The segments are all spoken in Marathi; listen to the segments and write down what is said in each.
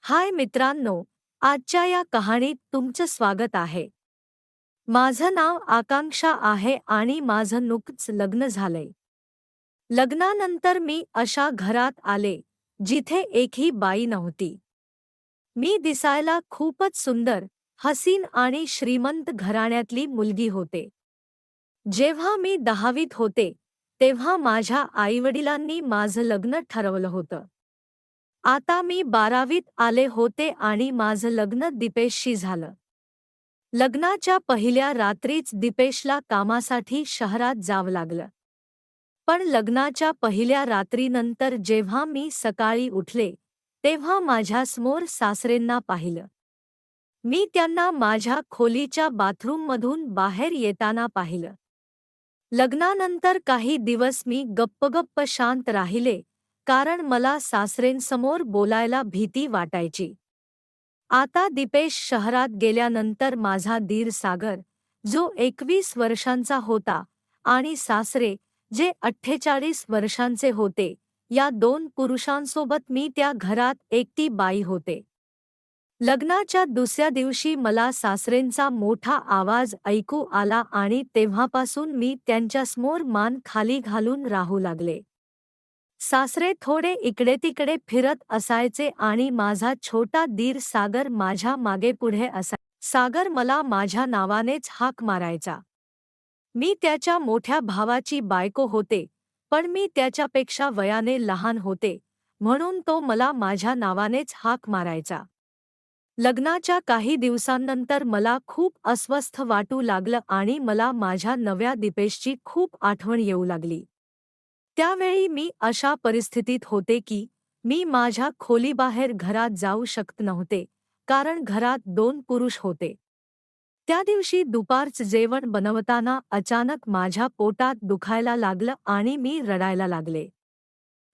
हाय मित्रांनो, आजच्या या कहाणीत तुमचं स्वागत आहे. माझं नाव आकांक्षा आहे आणि माझं नुकतंच लग्न झालंय. लग्नानंतर मी अशा घरात आले, जिथे एकही बाई नव्हती. मी दिसायला खूपच सुंदर, हसीन आणि श्रीमंत घराण्यातली मुलगी होते. जेव्हा मी 10वीत होते, तेव्हा माझ्या आईवडिलांनी माझं लग्न ठरवलं होतं. आता मी 12वीत आले होते आणि माझं लग्न दीपेशशी झालं. लग्नाच्या पहिल्या रात्रीच दीपेशला कामासाठी शहरात जावं लागलं. पण लग्नाच्या पहिल्या रात्रीनंतर जेव्हा मी सकाळी उठले, तेव्हा माझ्यासमोर सासरेंना पाहिलं. मी त्यांना माझ्या खोलीच्या बाथरूममधून बाहेर येताना पाहिलं. लग्नानंतर काही दिवस मी गप्प शांत राहिले, कारण मला सासरेंसमोर बोलायला भीती वाटायची. आता दीपेश शहरात गेल्यानंतर माझा दीर सागर, जो 21 वर्षांचा होता, आणि सासरे, जे 48 वर्षांचे होते, या दोन पुरुषांसोबत मी त्या घरात एकटी बाई होते. लग्नाच्या दुसऱ्या दिवशी मला सासरेंचा मोठा आवाज ऐकू आला आणि तेव्हापासून मी त्यांच्यासमोर मान खाली घालून राहू लागले. सासरे थोडे इकडे-तिकडे फिरत असायचे आणि माझा छोटा दीर सागर माझ्या मागेपुढे असायचा. सागर मला माझ्या नावानेच हाक मारायचा. मी त्याच्या मोठ्या भावाची बायको होते, पण मी त्याच्यापेक्षा वयाने लहान होते, म्हणून तो मला माझ्या नावानेच हाक मारायचा. लग्नाच्या काही दिवसांनंतर मला खूप अस्वस्थ वाटू लागलं आणि मला माझ्या नव्या दीपेशची खूप आठवण येऊ लागली. त्यावेळी मी अशा परिस्थितीत होते की मी माझ्या खोलीबाहेर घरात जाऊ शकत नव्हते, कारण घरात दोन पुरुष होते. त्या दिवशी दुपारचं जेवण बनवताना अचानक माझ्या पोटात दुखायला लागलं आणि मी रडायला लागले.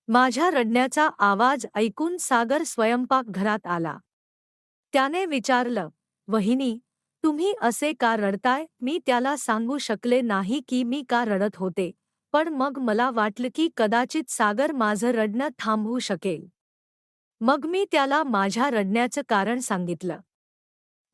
माझ्या रडण्याचा आवाज ऐकून सागर स्वयंपाकघरात आला. त्याने विचारलं, "वहिनी, तुम्ही असे का रडताय?" मी त्याला सांगू शकले नाही की मी का रडत होते, पण मग मला वाटलं की कदाचित सागर माझं रडणं थांबवू शकेल. मग मी त्याला माझ्या रडण्याचं कारण सांगितलं.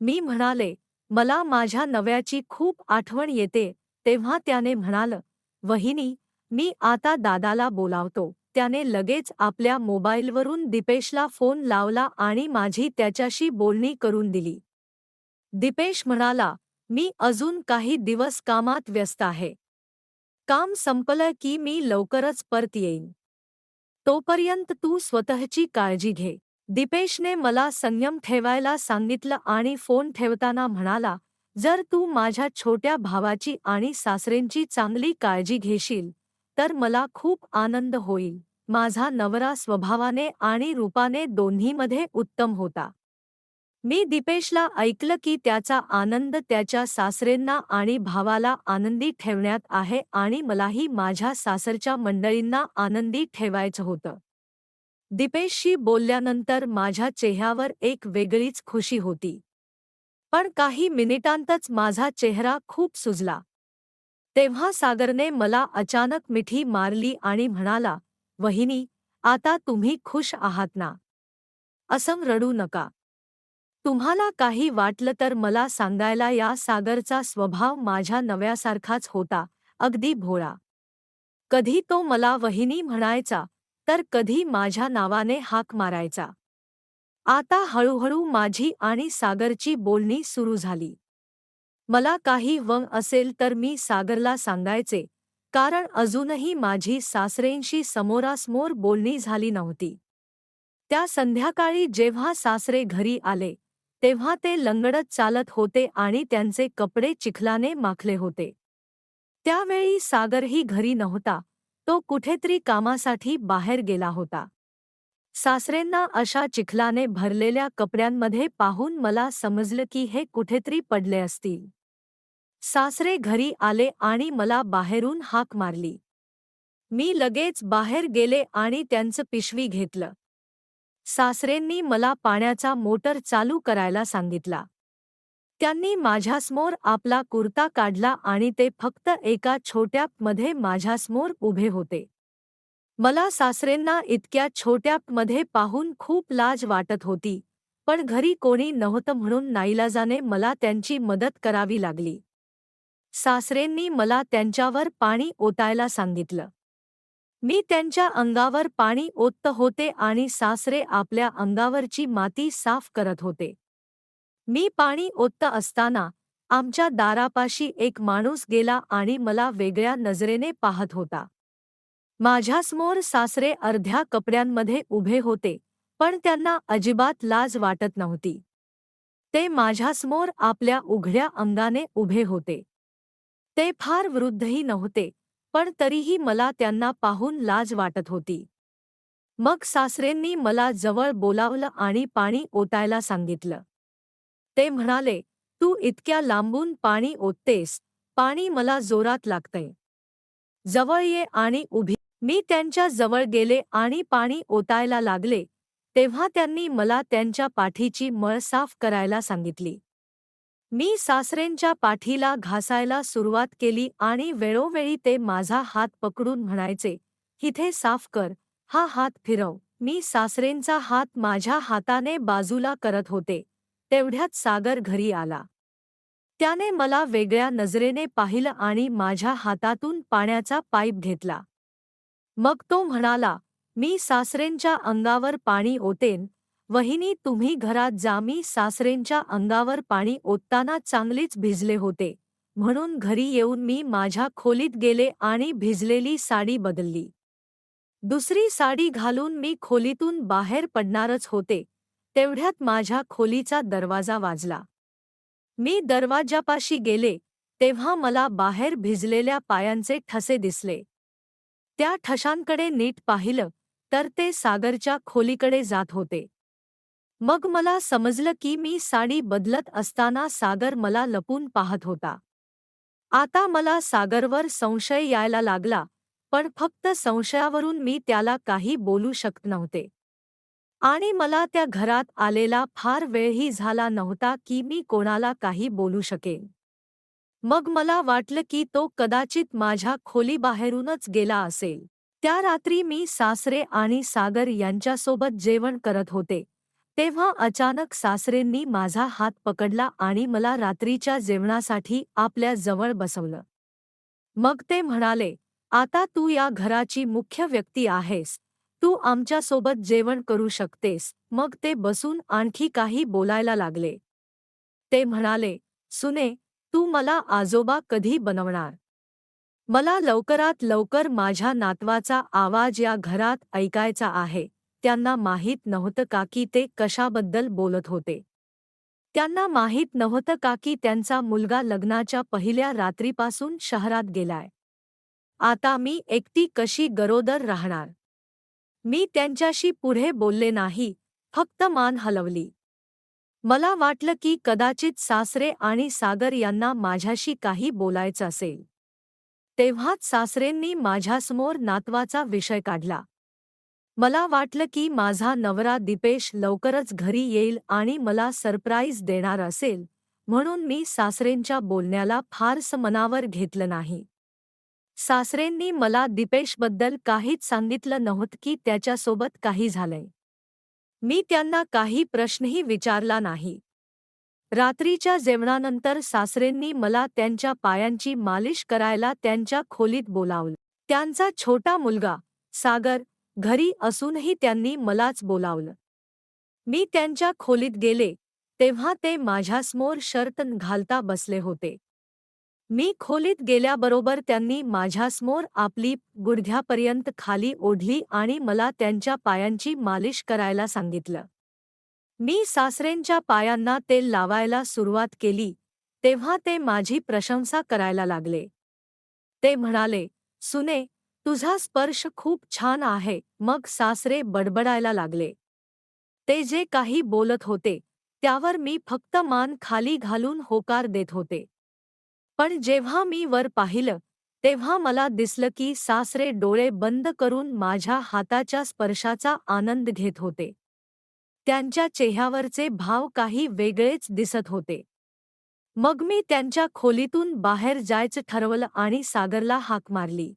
मी म्हणाले, "मला माझ्या नव्याची खूप आठवण येते." तेव्हा त्याने म्हणालं, "वहिनी, मी आता दादाला बोलावतो." त्याने लगेच आपल्या मोबाईलवरून दीपेशला फोन लावला आणि माझी त्याच्याशी बोलणी करून दिली. दीपेश म्हणाला, "मी अजून काही दिवस कामात व्यस्त आहे. काम संपलं की मी लवकरच परत येईन. तोपर्यंत तू स्वतःची काळजी घे." दीपेशने मला संयम ठेवायला सांगितलं आणि फोन ठेवताना म्हणाला, "जर तू माझ्या छोट्या भावाची आणि सासरेंची चांगली काळजी घेशील, तर मला खूप आनंद होईल." माझा नवरा स्वभावाने आणि रूपाने दोन्हीमध्ये उत्तम होता. मी दीपेशला ऐकलं की त्याचा आनंद त्याच्या सासरेंना आणि भावाला आनंदी ठेवण्यात आहे आणि मलाही माझ्या सासरच्या मंडळींना आनंदी ठेवायचं होतं. दीपेशशी बोलल्यानंतर माझ्या चेहऱ्यावर एक वेगळीच खुशी होती. पण काही मिनिटांतच माझा चेहरा खूप सुजला. तेव्हा सागरने मला अचानक मिठी मारली आणि म्हणाला, "वहिनी, आता तुम्ही खुश आहात ना? असं रडू नका. तुम्हाला काही वाटलं तर मला सांगायला या." सागरचा स्वभाव माझ्या नव्यासारखाच होता, अगदी भोळा. कधी तो मला वहिनी म्हणायचा, तर कधी माझ्या नावाने हाक मारायचा. आता हळूहळू माझी आणि सागरची बोलणी सुरू झाली. मला काही वंग असेल तर मी सागरला सांगायचे, कारण अजूनही माझी सासरेंशी समोरासमोर बोलणी झाली नव्हती. त्या संध्याकाळी जेव्हा सासरे घरी आले, तेव्हा ते लंगडत चालत होते आणि त्यांचे कपडे चिखलाने माखले होते. त्यावेळी सागरही घरी नव्हता, तो कुठेतरी कामासाठी बाहेर गेला होता. सासरेंना अशा चिखलाने भरलेल्या कपड्यांमध्ये पाहून मला समजलं की हे कुठेतरी पडले असतील. सासरे घरी आले आणि मला बाहेरून हाक मारली. मी लगेच बाहेर गेले आणि त्यांचं पिशवी घेतलं. सासरेंनी मला पाण्याचा मोटर चालू करायला सांगितला. त्यांनी माझ्यासमोर आपला कुर्ता काढला आणि ते फक्त एका छोट्या मध्ये माझ्यासमोर उभे होते. मला सासरेंना इतक्या छोट्या मध्ये पाहून खूप लाज वाटत होती, पण घरी कोणी नव्हतं म्हणून नाईलाजाने मला त्यांची मदत करावी लागली. सासरेंनी मला त्यांच्यावर पाणी ओतायला सांगितलं. मी त्यांच्या अंगावर पाणी ओतत होते आणि सासरे आपल्या अंगावरची माती साफ करत होते. मी पाणी ओतत असताना आमच्या दारापाशी एक माणूस गेला आणि मला वेगळ्या नजरेने पाहत होता. माझ्यासमोर सासरे अर्ध्या कपड्यांमध्ये उभे होते, पण त्यांना अजिबात लाज वाटत नव्हती. ते माझ्यासमोर आपल्या उघड्या अंगाने उभे होते. ते फार वृद्धही नव्हते, पण तरीही मला त्यांना पाहून लाज वाटत होती. मग सासरेंनी मला जवळ बोलावलं आणि पाणी ओतायला सांगितलं. ते म्हणाले, "तू इतक्या लांबून पाणी ओततेस, पाणी मला जोरात लागतंय. जवळ ये आणि उभी." मी त्यांच्या जवळ गेले आणि पाणी ओतायला लागले, तेव्हा त्यांनी मला त्यांच्या पाठीची मळ साफ करायला सांगितली. मी सासरेंच्या पाठीला घासायला सुरुवात केली आणि वेळोवेळी ते माझा हात पकडून म्हणायचे, "इथे साफ कर, हा हात फिरव." मी सासरेंचा हात माझ्या हाताने बाजूला करत होते. तेवढ्यात सागर घरी आला. त्याने मला वेगळ्या नजरेने पाहिलं आणि माझ्या हातातून पाण्याचा पाईप घेतला. मग तो म्हणाला, "मी सासरेंच्या अंगावर पाणी ओतेन. वहिनी तुम्ही घरात जा." मी सासरेंच्या अंगावर पाणी ओतताना चांगलीच भिजले होते, म्हणून घरी येऊन मी माझ्या खोलीत गेले आणि भिजलेली साडी बदलली. दुसरी साडी घालून मी खोलीतून बाहेर पडणारच होते, तेवढ्यात माझ्या खोलीचा दरवाजा वाजला. मी दरवाजापाशी गेले, तेव्हा मला बाहेर भिजलेल्या पायांचे ठसे दिसले. त्या ठशांकडे नीट पाहिलं, तर ते सागरच्या खोलीकडे जात होते. मग मला समजलं की मी साडी बदलत असताना सागर मला लपून पाहत होता. आता मला सागरवर संशय यायला लागला, पण फक्त संशयावरून मी त्याला काही बोलू शकत नव्हते. आणि मला त्या घरात आलेला फार वेळही झाला नव्हता की मी कोणाला काही बोलू शकेन. मग मला वाटलं की तो कदाचित माझ्या खोलीबाहेरूनच गेला असेल. त्या रात्री मी सासरे आणि सागर यांच्यासोबत जेवण करत होते, तेव्हा अचानक सासरेंनी माझा हात पकडला आणि मला रात्रीच्या जेवणासाठी आपल्या जवळ बसवलं. मग ते म्हणाले, "आता तू या घराची मुख्य व्यक्ती आहेस. तू आमच्यासोबत जेवण करू शकतेस." मग ते बसून आणखी काही बोलायला लागले. ते म्हणाले, "सुने, तू मला आजोबा कधी बनवणार? मला लवकरात लवकर माझ्या नातवाचा आवाज या घरात ऐकायचा आहे." त्यांना माहीत नव्हतं का की ते कशाबद्दल बोलत होते. त्यांना माहीत नव्हतं का की त्यांचा मुलगा लग्नाच्या पहिल्या रात्रीपासून शहरात गेलाय. आता मी एकटी कशी गरोदर राहणार? मी त्यांच्याशी पुढे बोलले नाही, फक्त मान हलवली. मला वाटलं की कदाचित सासरे आणि सागर यांना माझ्याशी काही बोलायचं असेल. तेव्हाच सासरेंनी माझ्यासमोर नातवाचा विषय काढला. मला वाटलं की माझा नवरा दीपेश लवकरच घरी येईल आणि मला सरप्राईज देणार असेल, म्हणून मी सासरेंच्या बोलण्याला फारसं मनावर घेतलं नाही. सासरेंनी मला दीपेशबद्दल काहीच सांगितलं नव्हतं की त्याच्यासोबत काही झालंय. मी त्यांना काही प्रश्नही विचारला नाही. रात्रीच्या जेवणानंतर सासरेंनी मला त्यांच्या पायांची मालिश करायला त्यांच्या खोलीत बोलावलं. त्यांचा छोटा मुलगा, सागर, घरी असूनही त्यांनी मलाच बोलावलं. मी त्यांच्या खोलीत गेले, तेव्हा ते माझ्यासमोर शर्ट घालता बसले होते. मी खोलीत गेल्याबरोबर त्यांनी माझ्यासमोर आपली गुडघ्यापर्यंत खाली ओढली आणि मला त्यांच्या पायांची मालिश करायला सांगितलं. मी सासरेंच्या पायांना तेल लावायला सुरुवात केली, तेव्हा ते माझी प्रशंसा करायला लागले. ते म्हणाले, "सुने, तुझा स्पर्श खूप छान आहे." मग सासरे बडबडायला लागले. ते जे काही बोलत होते, त्यावर मी फक्त मान खाली घालून होकार देत होते. पण जेव्हा मी वर पाहिलं, तेव्हा मला दिसलं की सासरे डोळे बंद करून माझ्या हाताच्या स्पर्शाचा आनंद घेत होते. त्यांच्या चेहऱ्यावरचे भाव काही वेगळेच दिसत होते. मग मी त्यांच्या खोलीतून बाहेर जायचं ठरवलं आणि सागरला हाक मारली.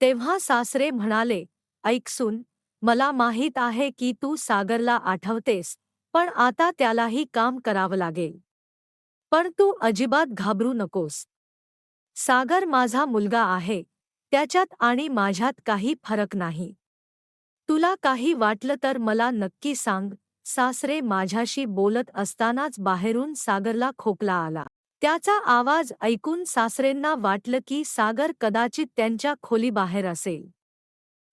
तेव्हा सासरे म्हणाले, "ऐक सून, मला माहीत आहे की तू सागरला आठवतेस, पण आता त्यालाही काम करावं लागेल. पण तू अजिबात घाबरू नकोस. सागर माझा मुलगा आहे, त्याच्यात आणि माझ्यात काही फरक नाही. तुला काही वाटलं तर मला नक्की सांग. सासरे माझ्याशी बोलत असतानाच बाहेरून सागरला खोकला आला. त्याचा आवाज ऐकून सासरेंना वाटलं की सागर कदाचित त्यांच्या खोलीबाहेर असेल.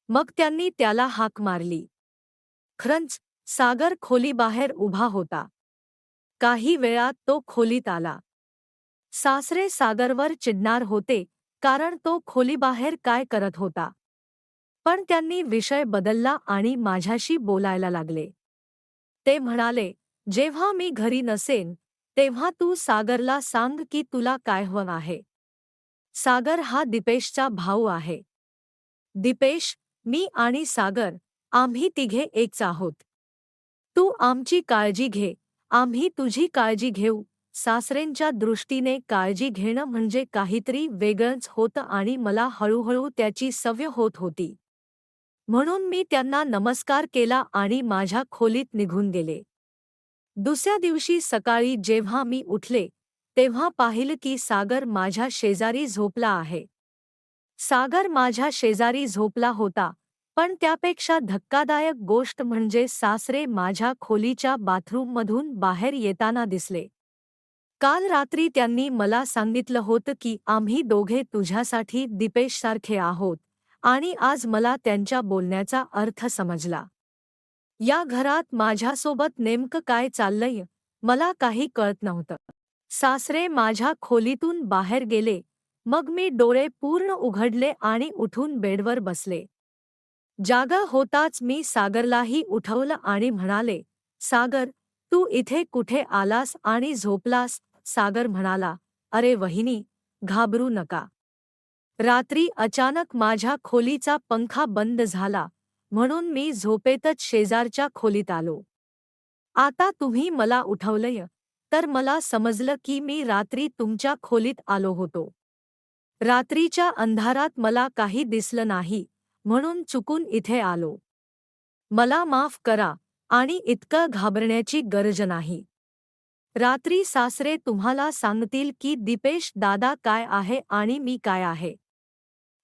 मग त्यांनी त्याला हाक मारली. खरंच, सागर खोलीबाहेर उभा होता. काही वेळात तो खोलीत आला. सासरे सागरवर चिडणार होते, कारण तो खोलीबाहेर काय करत होता. पण त्यांनी विषय बदलला आणि माझ्याशी बोलायला लागले. ते म्हणाले, जेव्हा मी घरी नसेन, तेव्हा तू सागरला सांग की तुला काय हवं आहे. सागर हा दिपेशचा भाऊ आहे. दिपेश, मी आणि सागर, आम्ही तिघे एकच आहोत. तू आमची काळजी घे, आम्ही तुझी काळजी घेऊ. सासरेंच्या दृष्टीने काळजी घेणं म्हणजे काहीतरी वेगळंच होतं आणि मला हळूहळू त्याची सवय होत होती. म्हणून मी त्यांना नमस्कार केला आणि माझ्या खोलीत निघून गेले. दुसऱ्या दिवशी सकाळी जेव्हा मी उठले, तेव्हा पाहिलं की सागर माझ्या शेजारी झोपला आहे. सागर माझ्या शेजारी झोपला होता, पण त्यापेक्षा धक्कादायक गोष्ट म्हणजे सासरे माझ्या खोलीच्या बाथरूममधून बाहेर येताना दिसले. काल रात्री त्यांनी मला सांगितलं होतं की आम्ही दोघे तुझ्यासाठी दिपेशसारखे आहोत, आणि आज मला त्यांच्या बोलण्याचा अर्थ समजला. या घरात माझ्यासोबत नेमकं काय चाललंय, मला काही कळत नव्हतं. सासरे माझ्या खोलीतून बाहेर गेले, मग मी डोळे पूर्ण उघडले आणि उठून बेडवर बसले. जागा होताच मी सागरलाही उठवलं आणि म्हणाले, सागर, तू इथे कुठे आलास आणि झोपलास? सागर म्हणाला, अरे वहिनी, घाबरू नका. रात्री अचानक माझ्या खोलीचा पंखा बंद झाला, म्हणून मी झोपेतच शेजारच्या खोलीत आलो. आता तुम्ही मला उठवलंय, तर मला समजलं की मी रात्री तुमच्या खोलीत आलो होतो. रात्रीच्या अंधारात मला काही दिसलं नाही, म्हणून चुकून इथे आलो. मला माफ करा, आणि इतकं घाबरण्याची गरज नाही. रात्री सासरे तुम्हाला सांगतील की दिपेश दादा काय आहे आणि मी काय आहे.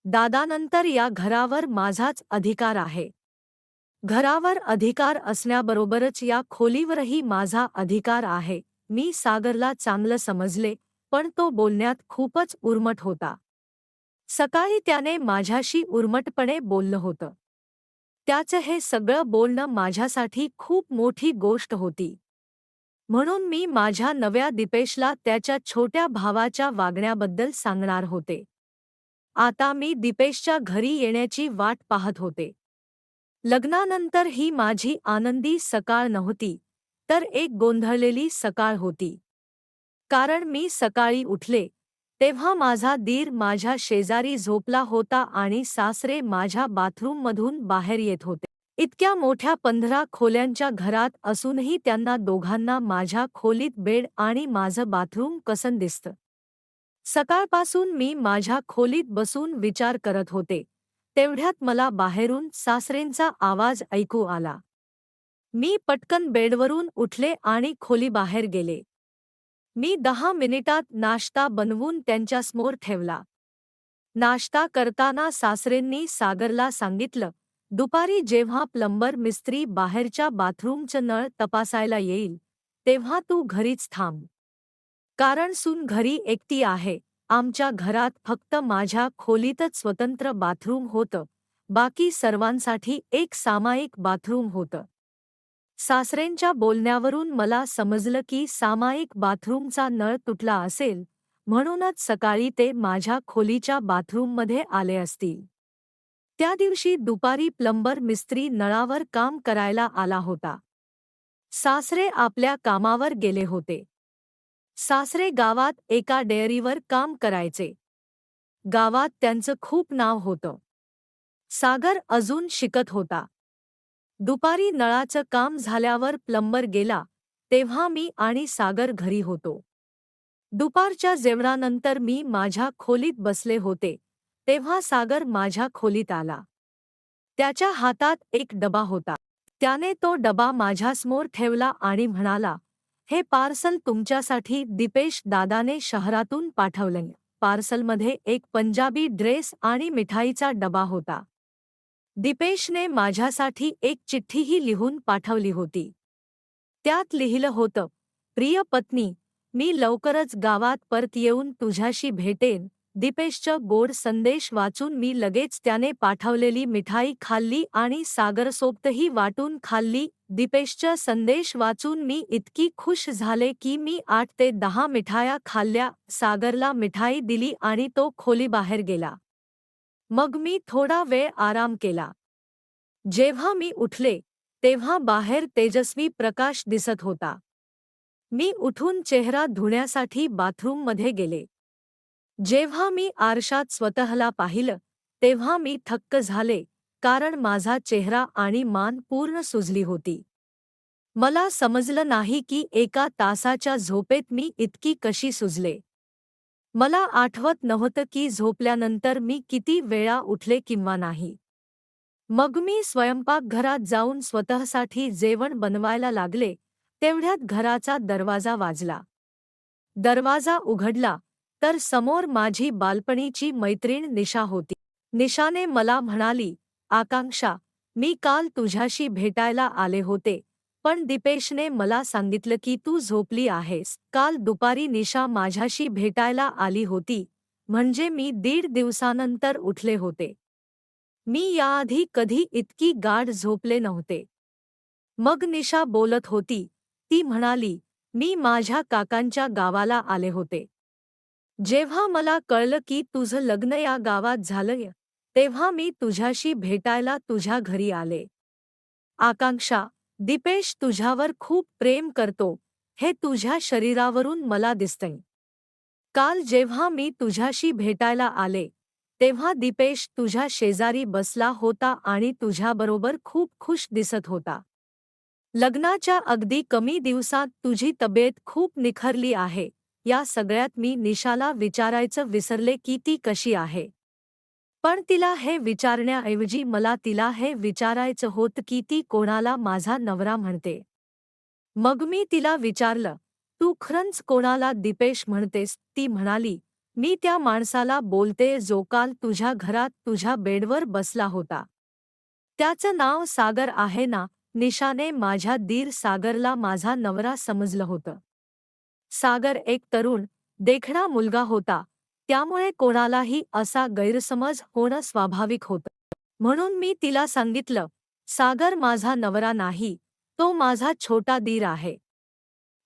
दादानंतर या घरावर माझाच अधिकार आहे. घरावर अधिकार असण्याबरोबरच या खोलीवरही माझा अधिकार आहे. मी सागरला चांगलं समजले, पण तो बोलण्यात खूपच उर्मट होता. सकाळी त्याने माझ्याशी उर्मटपणे बोललं होतं. त्याचं हे सगळं बोलणं माझ्यासाठी खूप मोठी गोष्ट होती. म्हणून मी माझ्या नव्या दिपेशला त्याच्या छोट्या भावाच्या वागण्याबद्दल सांगणार होते. आता मी दिपेशच्या घरी येण्याची वाट पाहत होते. लग्नानंतर ही माझी आनंदी सकाळ नव्हती, तर एक गोंधळलेली सकाळ होती. कारण मी सकाळी उठले, तेव्हा माझा दीर माझ्या शेजारी झोपला होता आणि सासरे माझ्या बाथरूममधून बाहेर येत होते. इतक्या मोठ्या 15 खोल्यांच्या घरात असूनही त्यांना दोघांना माझ्या खोलीत बेड आणि माझं बाथरूम कसं दिसतं. सकाळपासून मी माझ्या खोलीत बसून विचार करत होते, तेवढ्यात मला बाहेरून सासरेंचा आवाज ऐकू आला. मी पटकन बेडवरून उठले आणि खोलीबाहेर गेले. मी 10 मिनिटात नाश्ता बनवून त्यांच्यासमोर ठेवला. नाश्ता करताना सासरेंनी सागरला सांगितलं, दुपारी जेव्हा प्लंबर मिस्त्री बाहेरच्या बाथरूमचं नळ तपासायला येईल, तेव्हा तू घरीच थांब. कारण सून घरी एकटी आहे. आमच्या घरात फक्त माझ्या खोलीतच स्वतंत्र बाथरूम होतं, बाकी सर्वांसाठी एक सामायिक बाथरूम होतं. सासरेंच्या बोलण्यावरून मला समजलं की सामायिक बाथरूमचा नळ तुटला असेल, म्हणूनच सकाळी ते माझ्या खोलीच्या बाथरूममध्ये आले असतील. त्या दिवशी दुपारी प्लंबर मिस्त्री नळावर काम करायला आला होता. सासरे आपल्या कामावर गेले होते. सासरे गावात एका डेअरीवर काम करायचे. गावात त्यांचं खूप नाव होतं. सागर अजून शिकत होता. दुपारी नळाचं काम झाल्यावर प्लंबर गेला, तेव्हा मी आणि सागर घरी होतो. दुपारच्या जेवणानंतर मी माझ्या खोलीत बसले होते, तेव्हा सागर माझ्या खोलीत आला. त्याच्या हातात एक डबा होता. त्याने तो डबा माझ्यासमोर ठेवला आणि म्हणाला, "हे पार्सल तुमच्यासाठी दीपेश दादाने शहरातून पाठवलंय." पार्सलमध्ये एक पंजाबी ड्रेस आणि मिठाईचा डबा होता. दीपेशने माझ्यासाठी एक चिठ्ठीही लिहून पाठवली होती. त्यात लिहिलं होतं, "प्रिय पत्नी, मी लवकरच गावात परत येऊन तुझ्याशी भेटेन." दीपेशचा गोड संदेश वाचून मी लगेच त्याने पाठवलेली मिठाई खाल्ली आणि सागरसोबतही वाटून खाल्ली. दीपेशचा संदेश वाचून मी इतकी खुश झाले की मी 8 ते 10 मिठाया खाल्ल्या. सागरला मिठाई दिली आणि तो खोलीबाहेर गेला. मग मी थोडा वेळ आराम केला. जेव्हा मी उठले, तेव्हा बाहेर तेजस्वी प्रकाश दिसत होता. मी उठून चेहरा धुण्यासाठी बाथरूममध्ये गेले. जेव्हा मी आरशात स्वतःला पाहिलं, तेव्हा मी थक्क झाले, कारण माझा चेहरा आणि मान पूर्ण सुजली होती. मला समजलं नाही की एका तासाच्या झोपेत मी इतकी कशी सुजले. मला आठवत नव्हतं की झोपल्यानंतर मी किती वेळा उठले किंवा नाही. मग मी स्वयंपाकघरात जाऊन स्वतःसाठी जेवण बनवायला लागले, तेवढ्यात घराचा दरवाजा वाजला. दरवाजा उघडला, तर समोर माझी बालपणीची मैत्रीण निशा होती. निशाने मला म्हणाली, "आकांक्षा, मी काल तुझ्याशी भेटायला आले होते, पण दीपेशने मला सांगितलं की तू झोपली आहेस." काल दुपारी निशा माझ्याशी भेटायला आली होती, म्हणजे मी 1.5 दिवसानंतर उठले होते. मी याआधी कधी इतकी गाढ झोपले नव्हते. मग निशा बोलत होती. ती म्हणाली, "मी माझ्या काकांच्या गावाला आले होते. जेव्हा मला कळलं की तुझं लग्न या गावात झालंय, तेव्हा मी तुझ्याशी भेटायला तुझ्या घरी आले. आकांक्षा, दीपेश तुझ्यावर खूप प्रेम करतो, हे तुझ्या शरीरावरून मला दिसतंय. काल जेव्हा मी तुझ्याशी भेटायला आले, तेव्हा दीपेश तुझ्या शेजारी बसला होता आणि तुझ्याबरोबर खूप खुश दिसत होता. लग्नाच्या अगदी कमी दिवसात तुझी तब्येत खूप निखरली आहे." या सगळ्यात मी निशाला विचारायचं विसरले की ती कशी आहे. पण तिला हे विचारण्याऐवजी मला तिला हे विचारायचं होतं की ती कोणाला माझा नवरा म्हणते. मग मी तिला विचारलं, "तू खरंच कोणाला दीपेश म्हणतेस?" ती म्हणाली, "मी त्या माणसाला बोलते जो काल तुझ्या घरात तुझ्या बेडवर बसला होता. त्याचं नाव सागर आहे ना?" निशाने माझ्या दीर सागरला माझा नवरा समजलं होतं. सागर एक तरुण, देखणा मुलगा होता, त्यामुळे कोणालाही असा गैरसमज होणं स्वाभाविक होतं. म्हणून मी तिला सांगितलं, "सागर माझा नवरा नाही, तो माझा छोटा दीर आहे.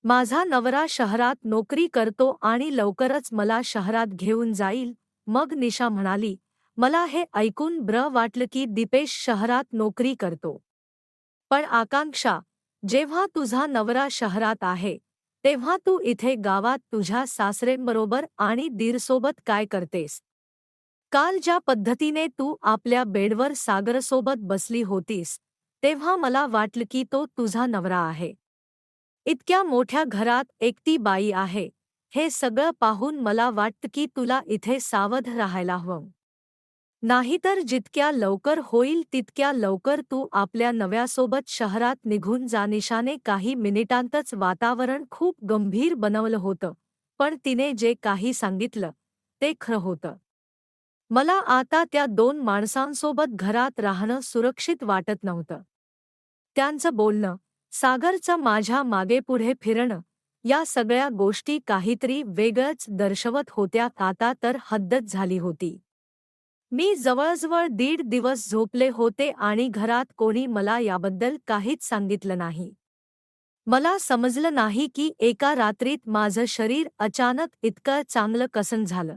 माझा नवरा शहरात नोकरी करतो आणि लवकरच मला शहरात घेऊन जाईल." मग निशा म्हणाली, "मला हे ऐकून बरं वाटलं की दीपेश शहरात नोकरी करतो. पण आकांक्षा, जेव्हा तुझा नवरा शहरात आहे, तेव्हा तू इथे गावात तुझ्या सासरेंबरोबर आणि दीरसोबत काय करतेस? काल ज्या पद्धतीने तू आपल्या बेडवर सागरसोबत बसली होतीस, तेव्हा मला वाटलं की तो तुझा नवरा आहे. इतक्या मोठ्या घरात एकटी बाई आहे, हे सगळं पाहून मला वाटतं की तुला इथे सावध राहायला हवं. नाहीतर जितक्या लवकर होईल तितक्या लवकर तू आपल्या नव्यासोबत शहरात निघून जा." निशाने काही मिनिटांतच वातावरण खूप गंभीर बनवलं होतं, पण तिने जे काही सांगितलं, ते खरं होतं. मला आता त्या 2 माणसांसोबत घरात राहणं सुरक्षित वाटत नव्हतं. त्यांचं बोलणं, सागरचं माझ्या मागेपुढे फिरणं, या सगळ्या गोष्टी काहीतरी वेगळंच दर्शवत होत्या. आता तर हद्दच झाली होती. मी जवळजवळ 1.5 दिवस झोपले होते आणि घरात कोणी मला याबद्दल काहीच सांगितलं नाही. मला समजलं नाही की एका रात्रीत माझं शरीर अचानक इतकं चांगलं कसं झालं.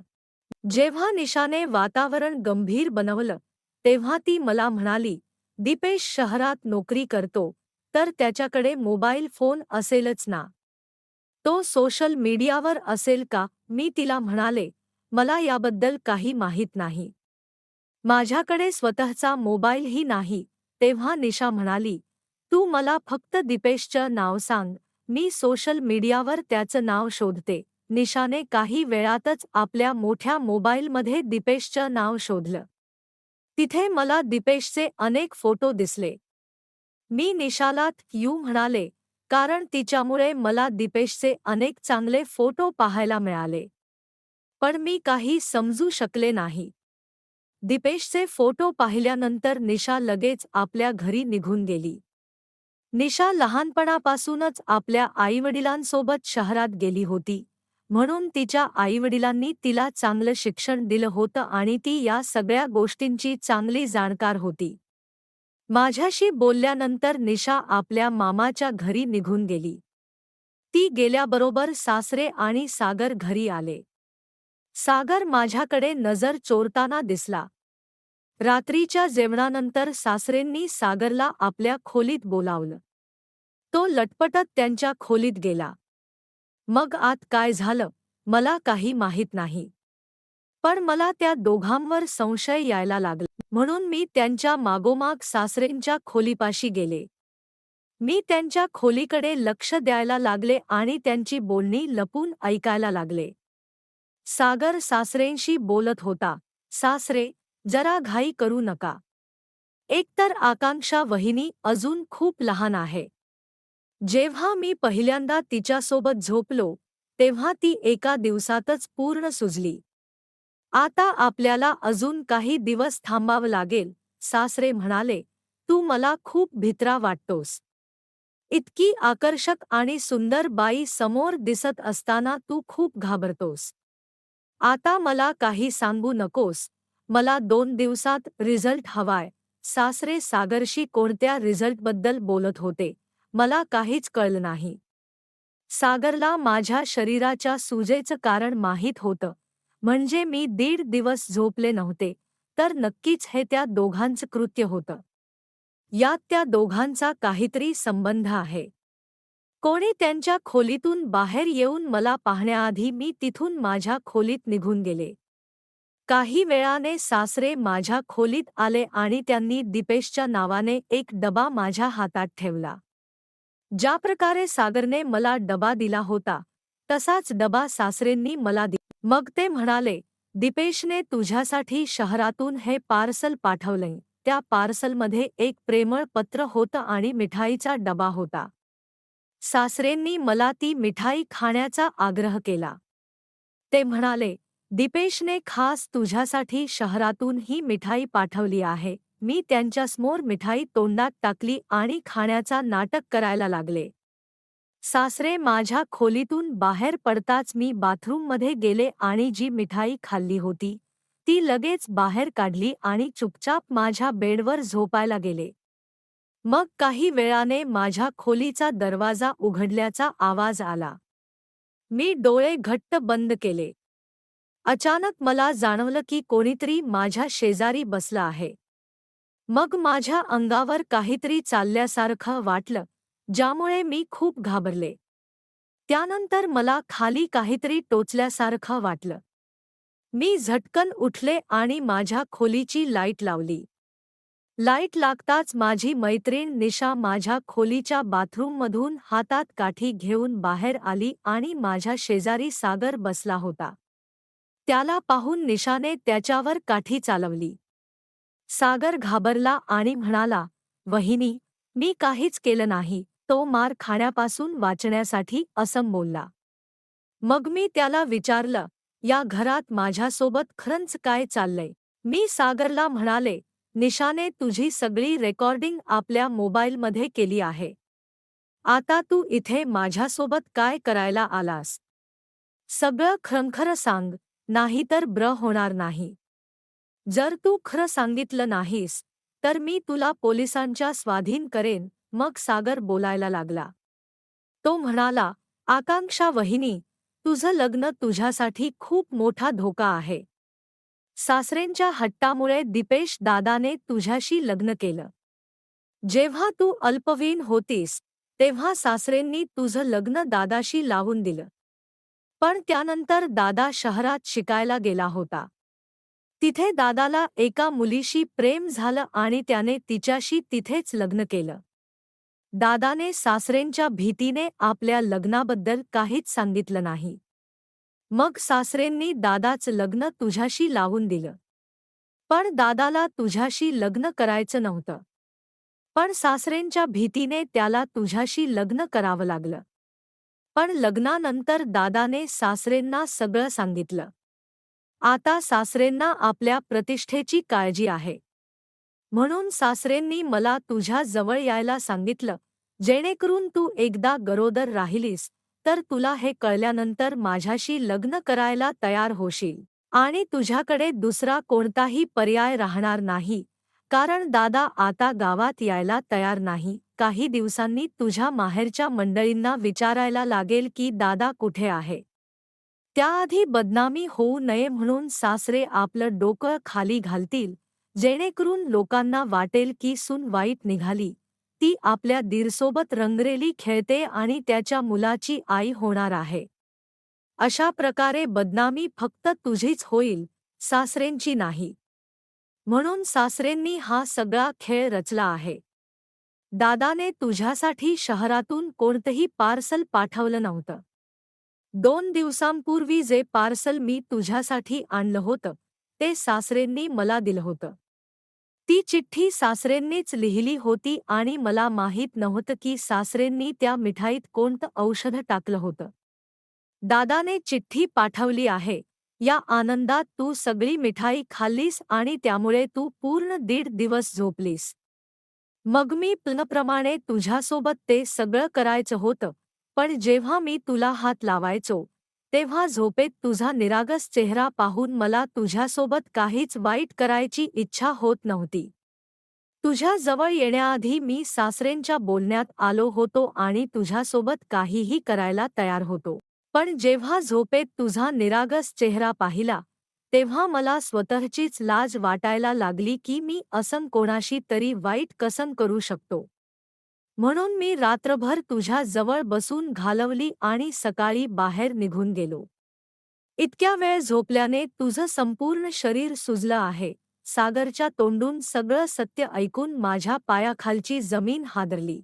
जेव्हा निशाने वातावरण गंभीर बनवलं, तेव्हा ती मला म्हणाली, "दीपेश शहरात नोकरी करतो, तर त्याच्याकडे मोबाईल फोन असेलच ना? तो सोशल मीडियावर असेल का?" मी तिला म्हणाले, "मला याबद्दल काही माहीत नाही. माझ्याकडे स्वतःचा मोबाईलही नाही." तेव्हा निशा म्हणाली, "तू मला फक्त दीपेशचं नाव सांग, मी सोशल मीडियावर त्याचं नाव शोधते." निशाने काही वेळातच आपल्या मोठ्या मोबाईलमध्ये दीपेशचं नाव शोधलं. तिथे मला दीपेशचे अनेक फोटो दिसले. मी निशाला यू म्हणाले, कारण तिच्यामुळे मला दीपेशचे अनेक चांगले फोटो पाहायला मिळाले. पण मी काही समजू शकले नाही. दीपेशचे फोटो पाहिल्यानंतर निशा लगेच आपल्या घरी निघून गेली. निशा लहानपणापासूनच आपल्या आईवडिलांसोबत शहरात गेली होती, म्हणून तिच्या आईवडिलांनी तिला चांगलं शिक्षण दिलं होतं आणि ती या सगळ्या गोष्टींची चांगली जाणकार होती. माझ्याशी बोलल्यानंतर निशा आपल्या मामाच्या घरी निघून गेली. ती गेल्याबरोबर सासरे आणि सागर घरी आले. सागर माझ्याकडे नजर चोरताना दिसला. रात्रीच्या जेवणानंतर सासरेंनी सागरला आपल्या खोलीत बोलावलं. तो लटपटत त्यांच्या खोलीत गेला. मग आत काय झालं मला काही माहीत नाही. पण मला त्या दोघांवर संशय यायला लागला, म्हणून मी त्यांच्या मागोमाग सासरेंच्या खोलीपाशी गेले. मी त्यांच्या खोलीकडे लक्ष द्यायला लागले आणि त्यांची बोलणी लपून ऐकायला लागले. सागर सासरेंशी बोलत होता, सासरे, जरा घाई करू नका. एकतर आकांक्षा वहिनी अजून खूप लहान आहे. जेव्हा मी पहिल्यांदा तिच्यासोबत झोपलो, तेव्हा ती एका दिवसातच पूर्ण सुजली. आता आपल्याला अजून काही दिवस थांबावं लागेल, सासरे म्हणाले, तू मला खूप भित्रा वाटतोस. इतकी आकर्षक आणि सुंदर बाई समोर दिसत असताना तू खूप घाबरतोस. आता मला काही सांगू नकोस, मला 2 दिवसात रिझल्ट हवाय. सासरे सागरशी कोणत्या रिझल्टबद्दल बोलत होते, मला काहीच कळलं नाही. सागरला माझ्या शरीराच्या सुजेचं कारण माहीत होतं, म्हणजे मी 1.5 दिवस झोपले नव्हते, तर नक्कीच हे त्या दोघांचं कृत्य होतं. यात त्या दोघांचा काहीतरी संबंध आहे. कोणी त्यांच्या खोलीतून बाहेर येऊन मला पाहण्याआधी मी तिथून माझ्या खोलीत निघून गेले. काही वेळाने सासरे माझ्या खोलीत आले आणि त्यांनी दीपेशच्या नावाने एक डबा माझ्या हातात ठेवला. ज्या प्रकारे सागरने मला डबा दिला होता, तसाच डबा सासरेंनी मला दिला. मग ते म्हणाले, दीपेशने तुझ्यासाठी शहरातून हे पार्सल पाठवलंय. त्या पार्सलमध्ये एक प्रेमळ पत्र होतं आणि मिठाईचा डबा होता. सासरेंनी मला ती मिठाई खाण्याचा आग्रह केला. ते म्हणाले, दीपेशने खास तुझ्यासाठी शहरातून ही मिठाई पाठवली आहे. मी त्यांच्यासमोर मिठाई तोंडात टाकली आणि खाण्याचा नाटक करायला लागले. सासरे माझ्या खोलीतून बाहेर पडताच मी बाथरूममध्ये गेले आणि जी मिठाई खाल्ली होती, ती लगेच बाहेर काढली आणि चुपचाप माझ्या बेडवर झोपायला गेले. मग काही वेळाने माझ्या खोलीचा दरवाजा उघडल्याचा आवाज आला. मी डोळे घट्ट बंद केले. अचानक मला जाणवलं की कोणीतरी माझ्या शेजारी बसलं आहे. मग माझ्या अंगावर काहीतरी चालल्यासारखं वाटलं, ज्यामुळे मी खूप घाबरले. त्यानंतर मला खाली काहीतरी टोचल्यासारखं वाटलं. मी झटकन उठले आणि माझ्या खोलीची लाईट लावली. लाईट लागताच माझी मैत्रीण निशा माझ्या खोलीच्या बाथरूममधून हातात काठी घेऊन बाहेर आली आणि माझ्या शेजारी सागर बसला होता. त्याला पाहून निशाने त्याच्यावर काठी चालवली. सागर घाबरला आणि म्हणाला, वहिनी, मी काहीच केलं नाही. तो मार खाण्यापासून वाचण्यासाठी असं बोलला. मग मी त्याला विचारलं, या घरात माझ्यासोबत खरंच काय चाललंय? मी सागरला म्हणाले, निशाने तुझी सगळी रेकॉर्डिंग आपल्या मोबाईलमध्ये केली आहे. आता तू इथे माझ्यासोबत काय करायला आलास? सगळं खरंखरं सांग, नाहीतर होणार नाही. जर तू खरं सांगितलं नाहीस, तर मी तुला पोलिसांच्या स्वाधीन करेन. मग सागर बोलायला लागला. तो म्हणाला, आकांक्षा वहिनी, तुझं लग्न तुझ्यासाठी खूप मोठा धोका आहे. सासरेंच्या हट्टामुळे दीपेश दादाने तुझ्याशी लग्न केलं. जेव्हा तू अल्पवयीन होतीस, तेव्हा सासरेंनी तुझं लग्न दादाशी लावून दिलं. पण त्यानंतर दादा शहरात शिकायला गेला होता. तिथे दादाला एका मुलीशी प्रेम झालं आणि त्याने तिच्याशी तिथेच लग्न केलं. दादाने सासरेंच्या भीतीने आपल्या लग्नाबद्दल काहीच सांगितलं नाही. मग सासरेंनी दादाचं लग्न तुझ्याशी लावून दिलं. पण दादाला तुझ्याशी लग्न करायचं नव्हतं. पण सासरेंच्या भीतीने त्याला तुझ्याशी लग्न करावं लागलं. पण लग्नानंतर दादाने सासरेंना सगळं सांगितलं. आता सासरेंना आपल्या प्रतिष्ठेची काळजी आहे. म्हणून सासरेंनी मला तुझ्या जवळ यायला सांगितलं, जेणेकरून तू एकदा गरोदर राहिलीस तर तुला हे कळल्यानंतर माझ्याशी लग्न करायला तयार होशील आणि तुझ्याकडे दुसरा कोणताही पर्याय राहणार नाही, कारण दादा आता गावात यायला तयार नाही. काही दिवसांनी तुझ्या माहेरच्या मंडळींना विचारायला लागेल की दादा कुठे आहे. त्याआधी बदनामी होऊ नये म्हणून सासरे आपलं डोकं खाली घालतील, जेणेकरून लोकांना वाटेल की सून वाईट निघाली, ती आपल्या दीरसोबत रंगरेली खेळते आणि त्याच्या मुलाची आई होणार आहे. अशा प्रकारे बदनामी फक्त तुझीच होईल, सासरेंची नाही. म्हणून सासरेंनी हा सगळा खेळ रचला आहे. दादाने तुझ्यासाठी शहरातून कोणतंही पार्सल पाठवलं नव्हतं. 2 दिवसांपूर्वी जे पार्सल मी तुझ्यासाठी आणलं होतं, ते सासरेंनी मला दिलं होतं. ती चिठ्ठी सासरेंनीच लिहिली होती आणि मला माहीत नव्हतं की सासरेंनी त्या मिठाईत कोणतं औषध टाकलं होतं. दादाने चिठ्ठी पाठवली आहे, या आनंदात तू सगळी मिठाई खाल्लीस आणि त्यामुळे तू पूर्ण 1.5 दिवस झोपलीस. मग मी प्लॅनप्रमाणे तुझ्यासोबत ते सगळं करायचं होतं, पण जेव्हा मी तुला हात लावायचो, तेव्हा झोपेत तुझा निरागस चेहरा पाहून मला तुझ्यासोबत काहीच वाईट करायची इच्छा होत नव्हती. तुझ्या जवळ येण्याआधी मी सासरेंच्या बोलण्यात आलो होतो आणि तुझ्यासोबत काहीही करायला तयार होतो. पण जेव्हा झोपेत तुझा निरागस चेहरा पाहिला, तेव्हा मला स्वतःचीच लाज वाटायला लागली की मी असं कोणाशी तरी वाईट कसं करू शकतो. म्हणून मी रात्रभर तुझ्या जवळ बसून घालवली आणि सकाळी बाहेर निघून गेलो. इतक्या वेळ झोपल्याने तुझं संपूर्ण शरीर सुजलं आहे. सागरच्या तोंडून सगळं सत्य ऐकून माझ्या पायाखालची जमीन हादरली.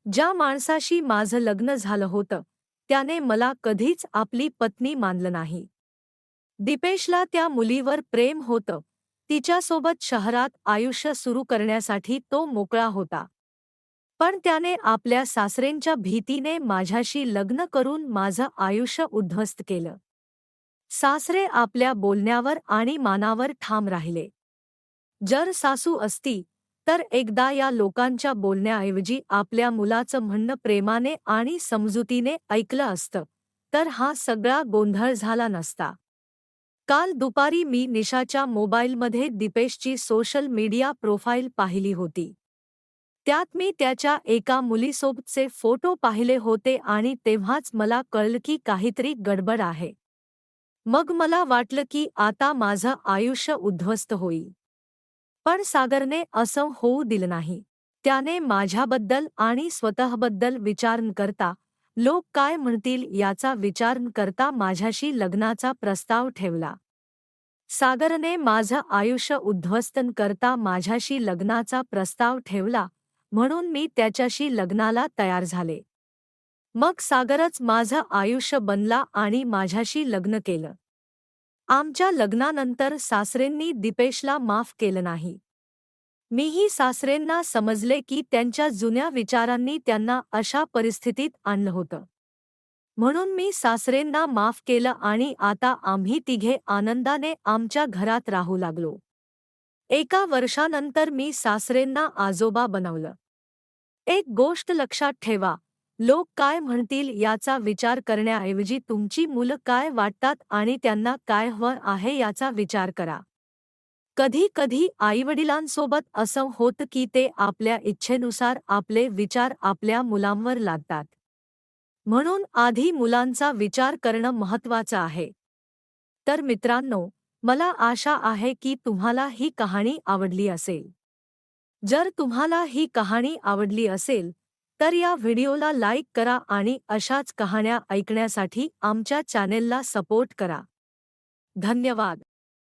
ज्या माणसाशी माझं लग्न झालं होतं, त्याने मला कधीच आपली पत्नी मानलं नाही. दीपेशला त्या मुलीवर प्रेम होतं, तिच्यासोबत शहरात आयुष्य सुरू करण्यासाठी तो मोकळा होता. पण त्याने आपल्या सासरेंच्या भीतीने माझ्याशी लग्न करून माझं आयुष्य उद्ध्वस्त केलं. सासरे आपल्या बोलण्यावर आणि मानावर ठाम राहिले. जर सासू असती, तर एकदा या लोकांच्या बोलण्याऐवजी आपल्या मुलाचं म्हणणं प्रेमाने आणि समजुतीने ऐकलं असतं, तर हा सगळा गोंधळ झाला नसता. काल दुपारी मी निशाच्या मोबाईलमध्ये दीपेशची सोशल मीडिया प्रोफाईल पाहिली होती. त्यात मी त्याच्या एका मुलीसोबतचे फोटो पाहिले होते आणि तेव्हाच मला कळलं की काहीतरी गडबड आहे. मग मला वाटलं की आता माझं आयुष्य उद्ध्वस्त होईल. पण सागरने असं होऊ दिलं नाही. त्याने माझ्याबद्दल आणि स्वतःबद्दल विचार न करता, लोक काय म्हणतील याचा विचार न करता माझ्याशी लग्नाचा प्रस्ताव ठेवला. सागरने माझं आयुष्य उद्ध्वस्त न करता माझ्याशी लग्नाचा प्रस्ताव ठेवला, म्हणून मी त्याच्याशी लग्नाला तयार झाले. मग सागरच माझं आयुष्य बनला आणि माझ्याशी लग्न केलं. आमच्या लग्नानंतर सासरेंनी दीपेशला माफ केलं नाही. मीही सासरेंना समजले की त्यांच्या जुन्या विचारांनी त्यांना अशा परिस्थितीत आणलं होतं. म्हणून मी सासरेंना माफ केलं आणि आता आम्ही तिघे आनंदाने आमच्या घरात राहू लागलो. 1 वर्षानंतर मी सासरेंना आजोबा बनवलं. एक गोष्ट लक्षात ठेवा, लोक काय म्हणतील याचा विचार करण्याऐवजी तुमची मुलं काय वाटतात आणि त्यांना काय हवं आहे याचा विचार करा. कधी कधी आईवडिलांसोबत असं होतं की ते आपल्या इच्छेनुसार आपले विचार आपल्या मुलांवर लादतात. म्हणून आधी मुलांचा विचार करणं महत्त्वाचं आहे. तर मित्रांनो, मला आशा आहे की तुम्हाला ही कहाणी आवडली असेल. जर तुम्हाला ही कहाणी आवडली असेल, तर या व्हिडिओला लाईक करा आणि अशाच कहाण्या ऐकण्यासाठी आमच्या चॅनेलला सपोर्ट करा. धन्यवाद.